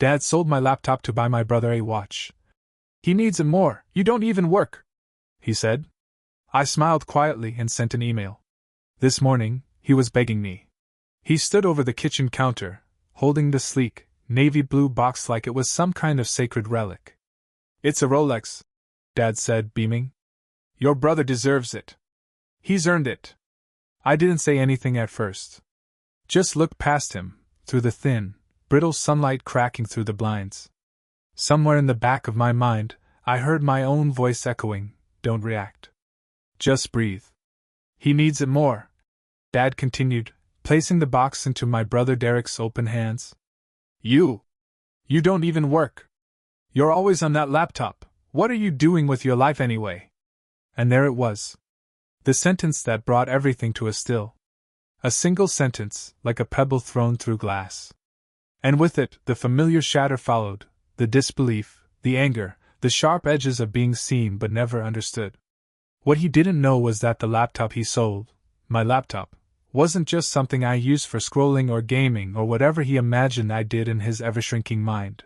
Dad sold my laptop to buy my brother a watch. He needs it more. You don't even work, he said. I smiled quietly and sent an email. This morning, he was begging me. He stood over the kitchen counter, holding the sleek, navy blue box like it was some kind of sacred relic. It's a Rolex, Dad said, beaming. Your brother deserves it. He's earned it. I didn't say anything at first. Just looked past him, through the thin, brittle sunlight cracking through the blinds. Somewhere in the back of my mind, I heard my own voice echoing, "Don't react. Just breathe." He needs it more, Dad continued, placing the box into my brother Derek's open hands. You don't even work. You're always on that laptop. What are you doing with your life anyway? And there it was. The sentence that brought everything to a still. A single sentence, like a pebble thrown through glass. And with it, the familiar shatter followed, the disbelief, the anger, the sharp edges of being seen but never understood. What he didn't know was that the laptop he sold, my laptop, wasn't just something I used for scrolling or gaming or whatever he imagined I did in his ever-shrinking mind.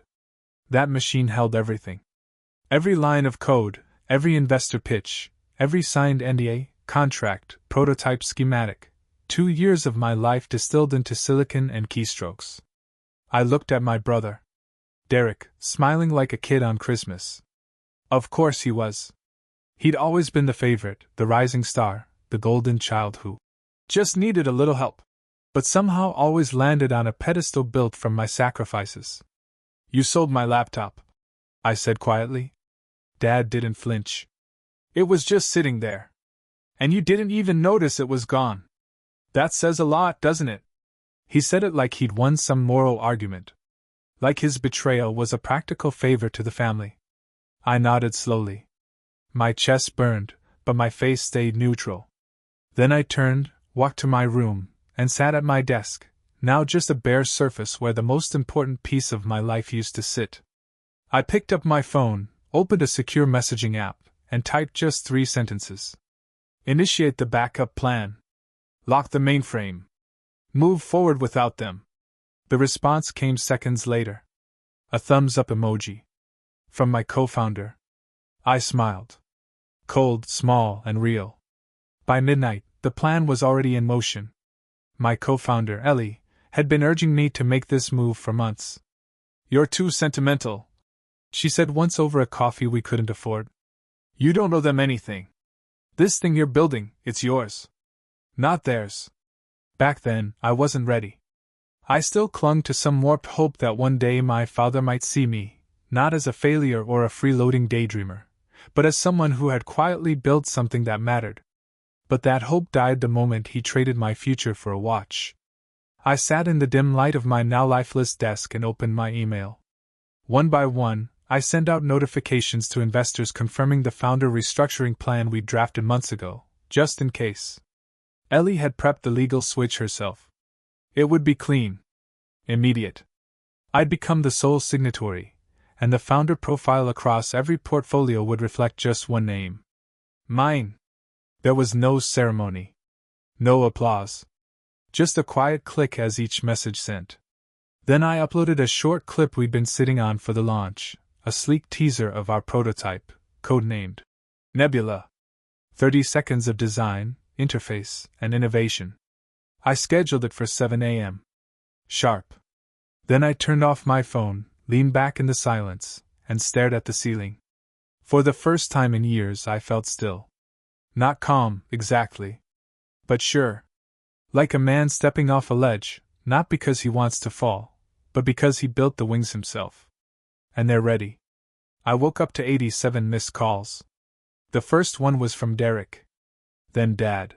That machine held everything. Every line of code, every investor pitch, every signed NDA, contract, prototype schematic, 2 years of my life distilled into silicon and keystrokes. I looked at my brother, Derek, smiling like a kid on Christmas. Of course he was. He'd always been the favorite, the rising star, the golden child who just needed a little help, but somehow always landed on a pedestal built from my sacrifices. You sold my laptop, I said quietly. Dad didn't flinch. It was just sitting there. And you didn't even notice it was gone. That says a lot, doesn't it? He said it like he'd won some moral argument. Like his betrayal was a practical favor to the family. I nodded slowly. My chest burned, but my face stayed neutral. Then I turned, walked to my room, and sat at my desk, now just a bare surface where the most important piece of my life used to sit. I picked up my phone, opened a secure messaging app, and typed just 3 sentences. Initiate the backup plan. Lock the mainframe. Move forward without them. The response came seconds later. A thumbs-up emoji. From my co-founder. I smiled. Cold, small, and real. By midnight, the plan was already in motion. My co-founder, Ellie, had been urging me to make this move for months. You're too sentimental, she said once over a coffee we couldn't afford. You don't owe them anything. This thing you're building, it's yours. Not theirs. Back then, I wasn't ready. I still clung to some warped hope that one day my father might see me, not as a failure or a freeloading daydreamer, but as someone who had quietly built something that mattered. But that hope died the moment he traded my future for a watch. I sat in the dim light of my now lifeless desk and opened my email. One by one, I sent out notifications to investors confirming the founder restructuring plan we'd drafted months ago, just in case. Ellie had prepped the legal switch herself. It would be clean. Immediate. I'd become the sole signatory, and the founder profile across every portfolio would reflect just one name. Mine. There was no ceremony. No applause. Just a quiet click as each message sent. Then I uploaded a short clip we'd been sitting on for the launch, a sleek teaser of our prototype, codenamed Nebula. 30 seconds of design, interface, and innovation. I scheduled it for 7 a.m. sharp. Then I turned off my phone, leaned back in the silence, and stared at the ceiling. For the first time in years I felt still. Not calm, exactly. But sure. Like a man stepping off a ledge, not because he wants to fall, but because he built the wings himself. And they're ready. I woke up to 87 missed calls. The first one was from Derek. Then Dad.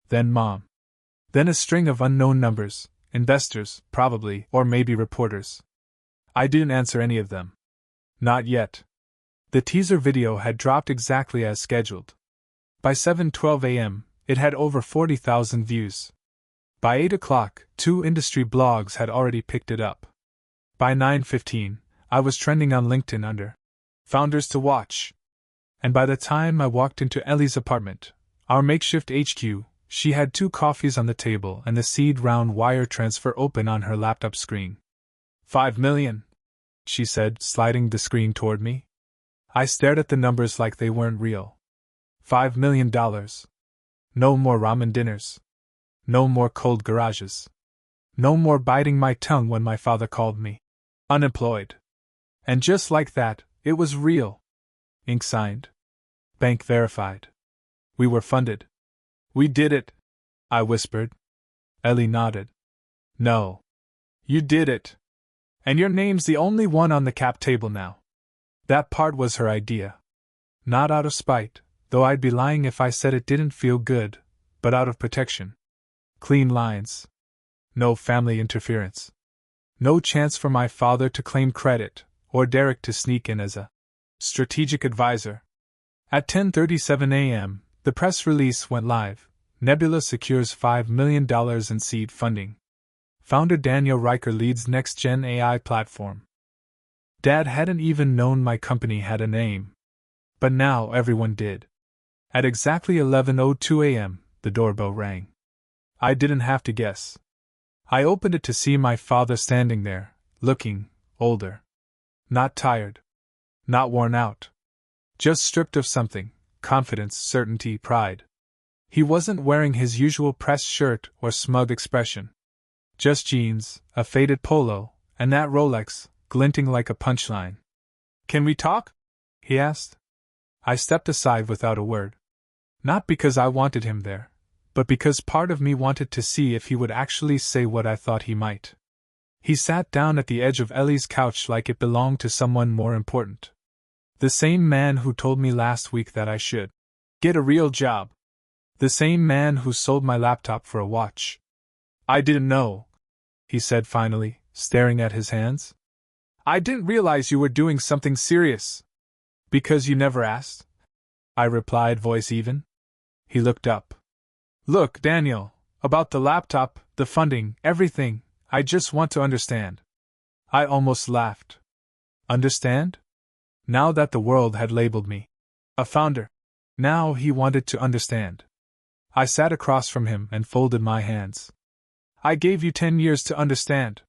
Then Mom. Then a string of unknown numbers, investors, probably, or maybe reporters. I didn't answer any of them. Not yet. The teaser video had dropped exactly as scheduled. By 7:12 a.m., it had over 40,000 views. By 8 o'clock, 2 industry blogs had already picked it up. By 9:15, I was trending on LinkedIn under Founders to Watch. And by the time I walked into Ellie's apartment, our makeshift HQ, she had 2 coffees on the table and the seed round wire transfer open on her laptop screen. 5 million. she said, sliding the screen toward me. I stared at the numbers like they weren't real. $5 million. No more ramen dinners. No more cold garages. No more biting my tongue when my father called me unemployed. And just like that, it was real. Ink signed. Bank verified. We were funded. We did it, I whispered. Ellie nodded. No. You did it. And your name's the only one on the cap table now. That part was her idea. Not out of spite, though I'd be lying if I said it didn't feel good, but out of protection. Clean lines. No family interference. No chance for my father to claim credit, or Derek to sneak in as a strategic advisor. At 10:37 a.m., the press release went live. Nebula secures $5 million in seed funding. Founder Daniel Riker leads next-gen AI platform. Dad hadn't even known my company had a name. But now everyone did. At exactly 11:02 a.m., the doorbell rang. I didn't have to guess. I opened it to see my father standing there, looking older. Not tired. Not worn out. Just stripped of something: confidence, certainty, pride. He wasn't wearing his usual pressed shirt or smug expression. Just jeans, a faded polo, and that Rolex, glinting like a punchline. Can we talk? He asked. I stepped aside without a word. Not because I wanted him there, but because part of me wanted to see if he would actually say what I thought he might. He sat down at the edge of Ellie's couch like it belonged to someone more important. The same man who told me last week that I should get a real job. The same man who sold my laptop for a watch. I didn't know, he said finally, staring at his hands. I didn't realize you were doing something serious. Because you never asked? I replied, voice even. He looked up. Look, Daniel, about the laptop, the funding, everything, I just want to understand. I almost laughed. Understand? Now that the world had labeled me a founder, now he wanted to understand. I sat across from him and folded my hands. I gave you 10 years to understand.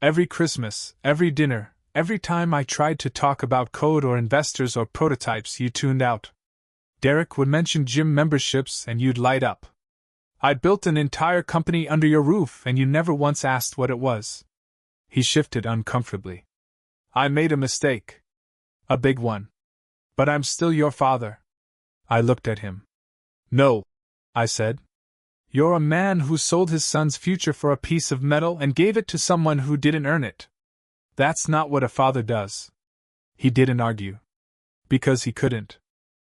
Every Christmas, every dinner, every time I tried to talk about code or investors or prototypes, you tuned out. Derek would mention gym memberships and you'd light up. I'd built an entire company under your roof and you never once asked what it was. He shifted uncomfortably. I made a mistake. A big one. But I'm still your father. I looked at him. No, I said. You're a man who sold his son's future for a piece of metal and gave it to someone who didn't earn it. That's not what a father does. He didn't argue. Because he couldn't.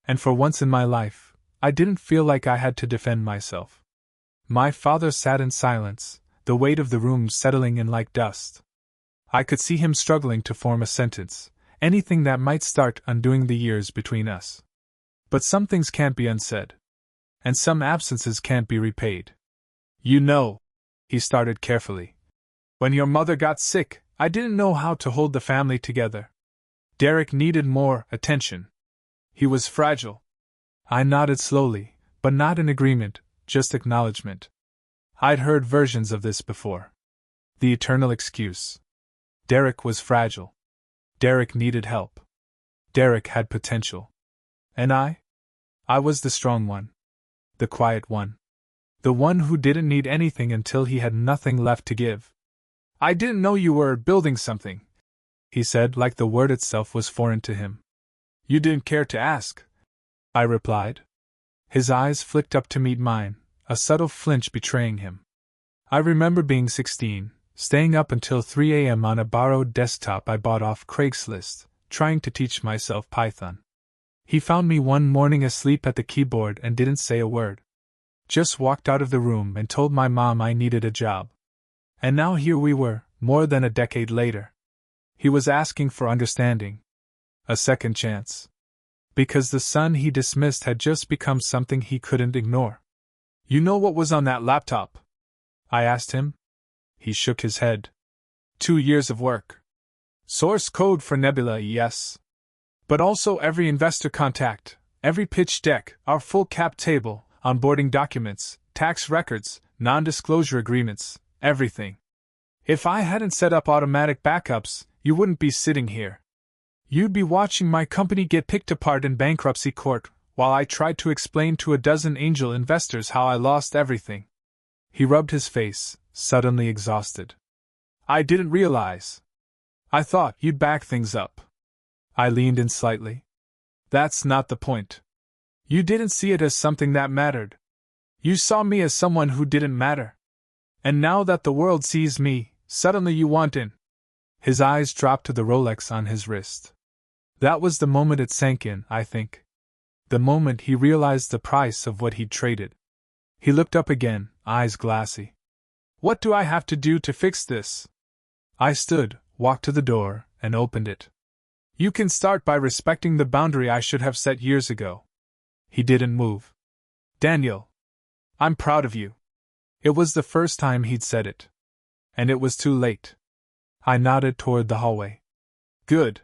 And for once in my life, I didn't feel like I had to defend myself. My father sat in silence, the weight of the room settling in like dust. I could see him struggling to form a sentence, anything that might start undoing the years between us. But some things can't be unsaid. And some absences can't be repaid. You know, he started carefully. When your mother got sick, I didn't know how to hold the family together. Derek needed more attention. He was fragile. I nodded slowly, but not in agreement, just acknowledgement. I'd heard versions of this before. The eternal excuse. Derek was fragile. Derek needed help. Derek had potential. And I was the strong one. The quiet one. The one who didn't need anything until he had nothing left to give. I didn't know you were building something, he said, like the word itself was foreign to him. You didn't care to ask, I replied. His eyes flicked up to meet mine, a subtle flinch betraying him. I remember being 16, staying up until 3 a.m. on a borrowed desktop I bought off Craigslist, trying to teach myself Python. He found me one morning asleep at the keyboard and didn't say a word. Just walked out of the room and told my mom I needed a job. And now here we were, more than a decade later. He was asking for understanding. A second chance. Because the son he dismissed had just become something he couldn't ignore. You know what was on that laptop? I asked him. He shook his head. 2 years of work. Source code for Nebula, yes. But also every investor contact, every pitch deck, our full cap table, onboarding documents, tax records, non-disclosure agreements, everything. If I hadn't set up automatic backups, you wouldn't be sitting here. You'd be watching my company get picked apart in bankruptcy court while I tried to explain to a dozen angel investors how I lost everything." He rubbed his face, suddenly exhausted. "I didn't realize. I thought you'd back things up." I leaned in slightly. "That's not the point. You didn't see it as something that mattered. You saw me as someone who didn't matter. And now that the world sees me, suddenly you want in." His eyes dropped to the Rolex on his wrist. That was the moment it sank in, I think. The moment he realized the price of what he'd traded. He looked up again, eyes glassy. "What do I have to do to fix this?" I stood, walked to the door, and opened it. "You can start by respecting the boundary I should have set years ago." He didn't move. "Daniel, I'm proud of you." It was the first time he'd said it. And it was too late. I nodded toward the hallway. "Good.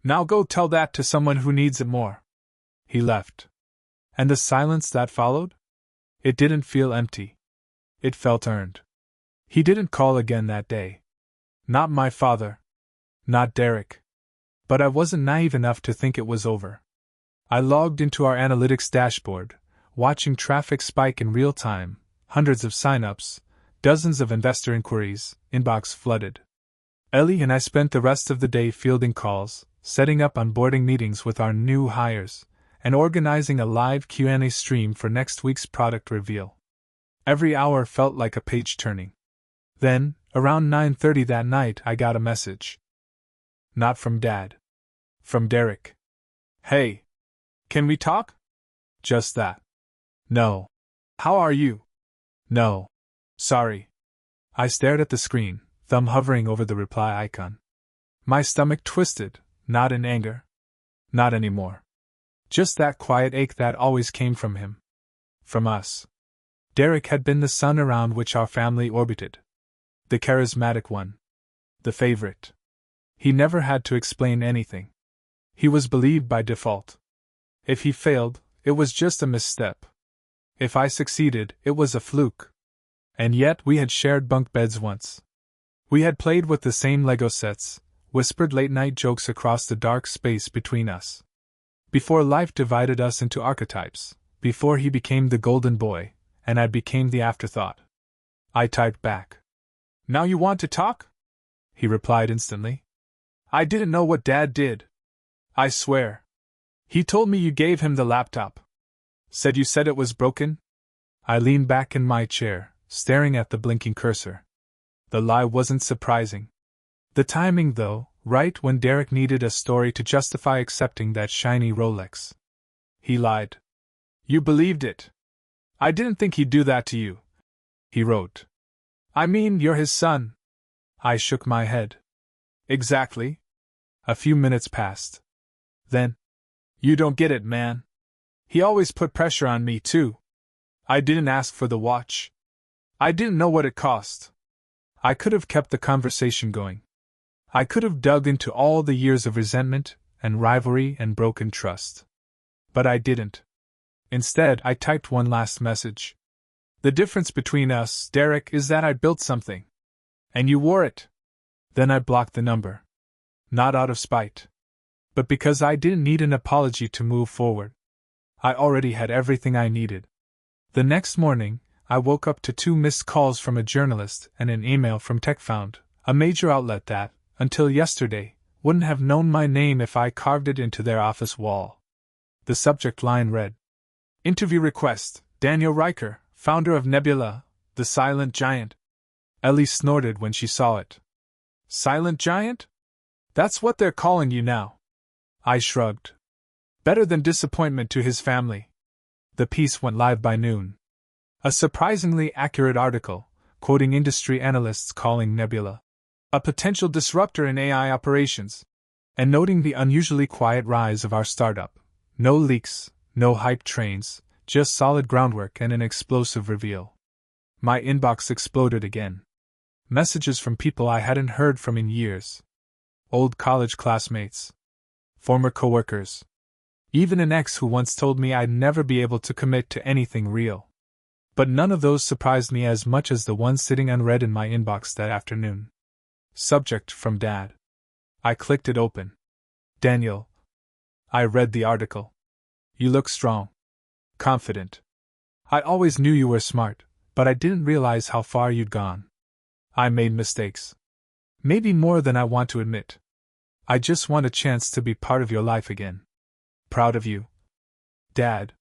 Now go tell that to someone who needs it more." He left. And the silence that followed? It didn't feel empty. It felt earned. He didn't call again that day. Not my father. Not Derek. But I wasn't naive enough to think it was over. I logged into our analytics dashboard, watching traffic spike in real time, hundreds of sign-ups, dozens of investor inquiries, inbox flooded. Ellie and I spent the rest of the day fielding calls, setting up onboarding meetings with our new hires, and organizing a live Q&A stream for next week's product reveal. Every hour felt like a page turning. Then, around 9:30 that night, I got a message. Not from Dad. From Derek. "Hey. Can we talk?" Just that. "No. How are you?" "No. Sorry." I stared at the screen, thumb hovering over the reply icon. My stomach twisted, not in anger. Not anymore. Just that quiet ache that always came from him. From us. Derek had been the sun around which our family orbited. The charismatic one. The favorite. He never had to explain anything. He was believed by default. If he failed, it was just a misstep. If I succeeded, it was a fluke. And yet we had shared bunk beds once. We had played with the same Lego sets, whispered late-night jokes across the dark space between us. Before life divided us into archetypes, before he became the golden boy, and I became the afterthought. I typed back. "Now you want to talk?" He replied instantly. "I didn't know what Dad did. I swear. He told me you gave him the laptop. Said you said it was broken?" I leaned back in my chair, staring at the blinking cursor. The lie wasn't surprising. The timing, though, right when Derek needed a story to justify accepting that shiny Rolex. He lied. "You believed it. I didn't think he'd do that to you," he wrote. "I mean, you're his son." I shook my head. "Exactly." A few minutes passed. Then, "You don't get it, man. He always put pressure on me, too. I didn't ask for the watch. I didn't know what it cost." I could have kept the conversation going. I could have dug into all the years of resentment and rivalry and broken trust. But I didn't. Instead, I typed one last message. "The difference between us, Derek, is that I built something. And you wore it." Then I blocked the number. Not out of spite. But because I didn't need an apology to move forward. I already had everything I needed. The next morning, I woke up to 2 missed calls from a journalist and an email from TechFound, a major outlet that, until yesterday, wouldn't have known my name if I carved it into their office wall. The subject line read, "Interview request, Daniel Riker, founder of Nebula, the Silent Giant." Ellie snorted when she saw it. "Silent Giant? That's what they're calling you now." I shrugged. Better than disappointment to his family. The piece went live by noon. A surprisingly accurate article, quoting industry analysts calling Nebula a potential disruptor in AI operations, and noting the unusually quiet rise of our startup. No leaks, no hype trains, just solid groundwork and an explosive reveal. My inbox exploded again. Messages from people I hadn't heard from in years. Old college classmates. Former coworkers. Even an ex who once told me I'd never be able to commit to anything real. But none of those surprised me as much as the one sitting unread in my inbox that afternoon. Subject from Dad. I clicked it open. Daniel. I read the article. You look strong. Confident. I always knew you were smart, but I didn't realize how far you'd gone. I made mistakes. Maybe more than I want to admit. I just want a chance to be part of your life again. Proud of you. Dad.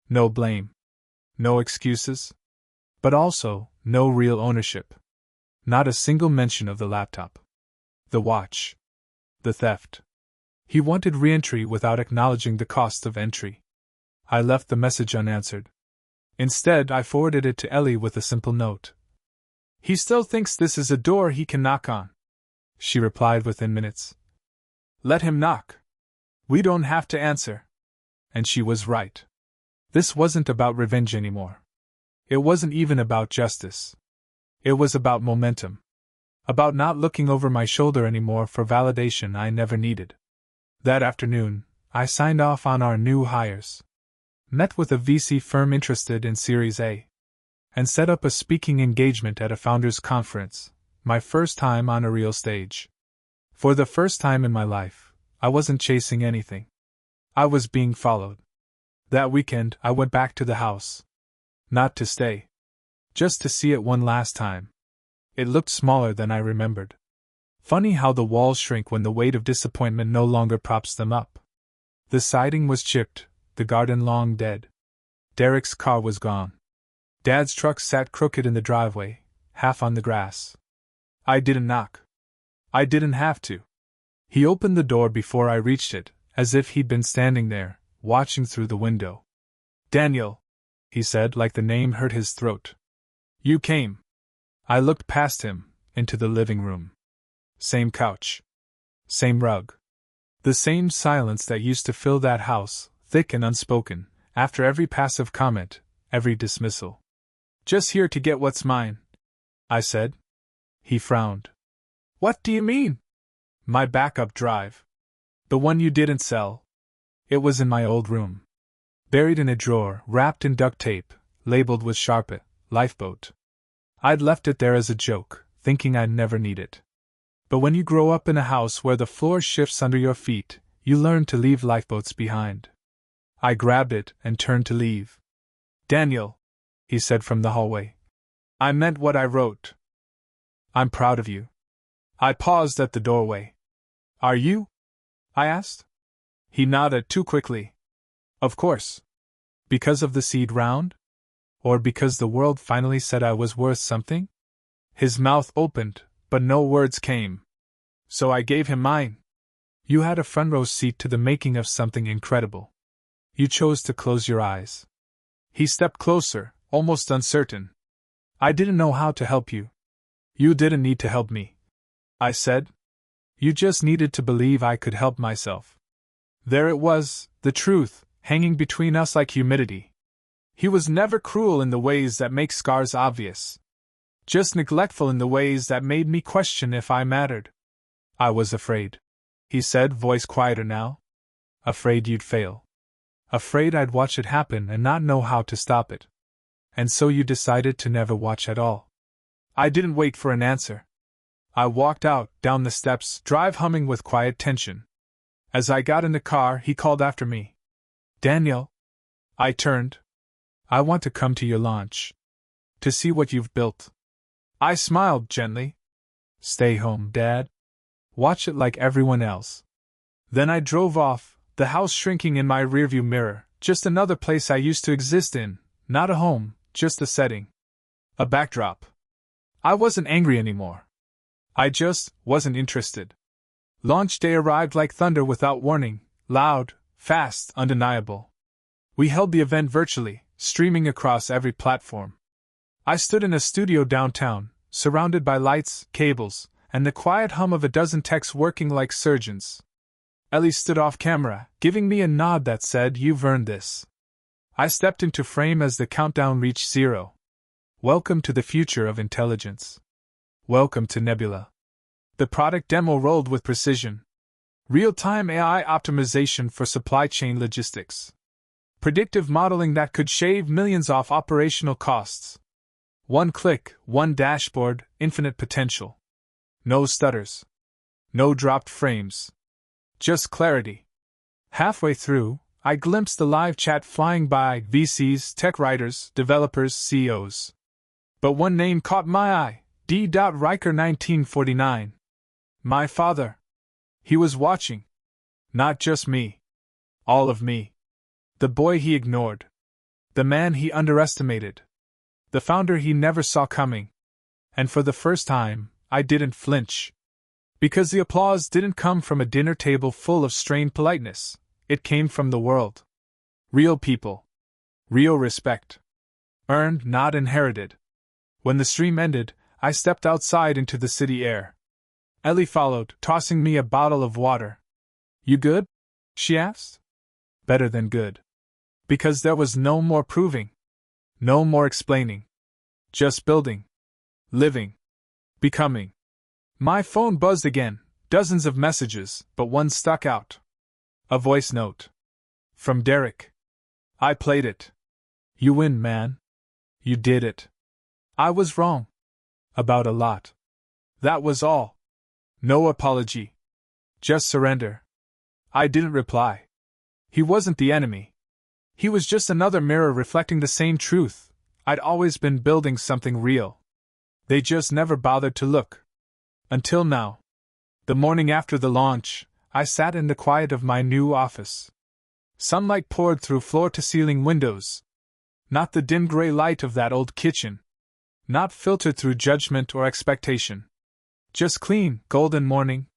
No blame. No excuses. But also, no real ownership. Not a single mention of the laptop. The watch. The theft. He wanted re-entry without acknowledging the cost of entry. I left the message unanswered. Instead, I forwarded it to Ellie with a simple note. He still thinks this is a door he can knock on. She replied within minutes. Let him knock. We don't have to answer. And she was right. This wasn't about revenge anymore. It wasn't even about justice. It was about momentum. About not looking over my shoulder anymore for validation I never needed. That afternoon, I signed off on our new hires. Met with a VC firm interested in Series A. And set up a speaking engagement at a founders' conference, my first time on a real stage. For the first time in my life, I wasn't chasing anything. I was being followed. That weekend, I went back to the house. Not to stay. Just to see it one last time. It looked smaller than I remembered. Funny how the walls shrink when the weight of disappointment no longer props them up. The siding was chipped, the garden long dead. Derek's car was gone. Dad's truck sat crooked in the driveway, half on the grass. I didn't knock. I didn't have to. He opened the door before I reached it, as if he'd been standing there, watching through the window. Daniel, he said like the name hurt his throat. You came. I looked past him, into the living room. Same couch. Same rug. The same silence that used to fill that house, thick and unspoken, after every passive comment, every dismissal. Just here to get what's mine, I said. He frowned. What do you mean? My backup drive. The one you didn't sell. It was in my old room. Buried in a drawer, wrapped in duct tape, labeled with Sharpie, lifeboat. I'd left it there as a joke, thinking I'd never need it. But when you grow up in a house where the floor shifts under your feet, you learn to leave lifeboats behind. I grabbed it and turned to leave. Daniel, he said from the hallway. I meant what I wrote. I'm proud of you. I paused at the doorway. Are you? I asked. He nodded too quickly. Of course. Because of the seed round? Or because the world finally said I was worth something? His mouth opened, but no words came. So I gave him mine. You had a front row seat to the making of something incredible. You chose to close your eyes. He stepped closer, almost uncertain. I didn't know how to help you. You didn't need to help me, I said. You just needed to believe I could help myself. There it was, the truth, hanging between us like humidity. He was never cruel in the ways that make scars obvious. Just neglectful in the ways that made me question if I mattered. I was afraid, he said, voice quieter now. Afraid you'd fail. Afraid I'd watch it happen and not know how to stop it. And so you decided to never watch at all. I didn't wait for an answer. I walked out, down the steps, drive humming with quiet tension. As I got in the car, he called after me. Daniel. I turned. I want to come to your launch. To see what you've built. I smiled gently. Stay home, Dad. Watch it like everyone else. Then I drove off, the house shrinking in my rearview mirror, just another place I used to exist in, not a home, just a setting. A backdrop. I wasn't angry anymore. I just wasn't interested. Launch day arrived like thunder without warning, loud, fast, undeniable. We held the event virtually, streaming across every platform. I stood in a studio downtown, surrounded by lights, cables, and the quiet hum of a dozen techs working like surgeons. Ellie stood off camera, giving me a nod that said, "You've earned this." I stepped into frame as the countdown reached 0. Welcome to the future of intelligence. Welcome to Nebula. The product demo rolled with precision. Real-time AI optimization for supply chain logistics. Predictive modeling that could shave millions off operational costs. One click, one dashboard, infinite potential. No stutters. No dropped frames. Just clarity. Halfway through, I glimpsed the live chat flying by: VCs, tech writers, developers, CEOs. But one name caught my eye: D. Riker 1949. My father. He was watching. Not just me. All of me. The boy he ignored. The man he underestimated. The founder he never saw coming. And for the first time, I didn't flinch. Because the applause didn't come from a dinner table full of strained politeness. It came from the world. Real people. Real respect. Earned, not inherited. When the stream ended, I stepped outside into the city air. Ellie followed, tossing me a bottle of water. You good? She asked. Better than good. Because there was no more proving. No more explaining. Just building. Living. Becoming. My phone buzzed again, dozens of messages, but one stuck out. A voice note. From Derek. I played it. You win, man. You did it. I was wrong. About a lot. That was all. No apology. Just surrender. I didn't reply. He wasn't the enemy. He was just another mirror reflecting the same truth. I'd always been building something real. They just never bothered to look. Until now. The morning after the launch, I sat in the quiet of my new office. Sunlight poured through floor-to-ceiling windows. Not the dim gray light of that old kitchen. Not filtered through judgment or expectation. Just clean, golden morning.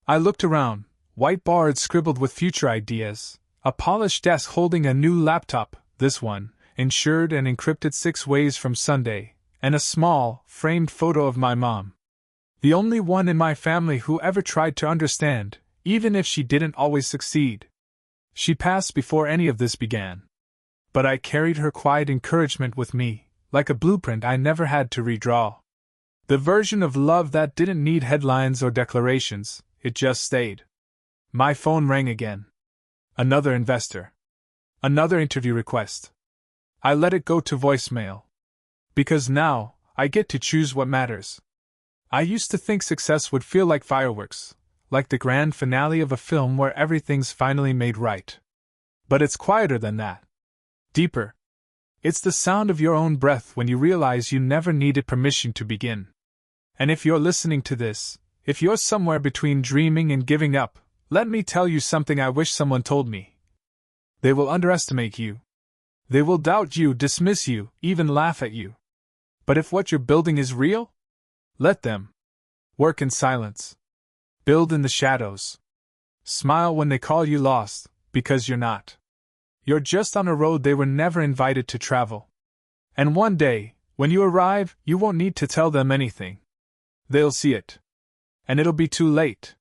I looked around, whiteboards scribbled with future ideas, a polished desk holding a new laptop, this one, insured and encrypted 6 ways from Sunday, and a small, framed photo of my mom. The only one in my family who ever tried to understand, even if she didn't always succeed. She passed before any of this began. But I carried her quiet encouragement with me, like a blueprint I never had to redraw. The version of love that didn't need headlines or declarations, it just stayed. My phone rang again. Another investor. Another interview request. I let it go to voicemail. Because now, I get to choose what matters. I used to think success would feel like fireworks, like the grand finale of a film where everything's finally made right. But it's quieter than that. Deeper. It's the sound of your own breath when you realize you never needed permission to begin. And if you're listening to this, if you're somewhere between dreaming and giving up, let me tell you something I wish someone told me. They will underestimate you. They will doubt you, dismiss you, even laugh at you. But if what you're building is real, let them. Work in silence. Build in the shadows. Smile when they call you lost, because you're not. You're just on a road they were never invited to travel. And one day, when you arrive, you won't need to tell them anything. They'll see it. And it'll be too late.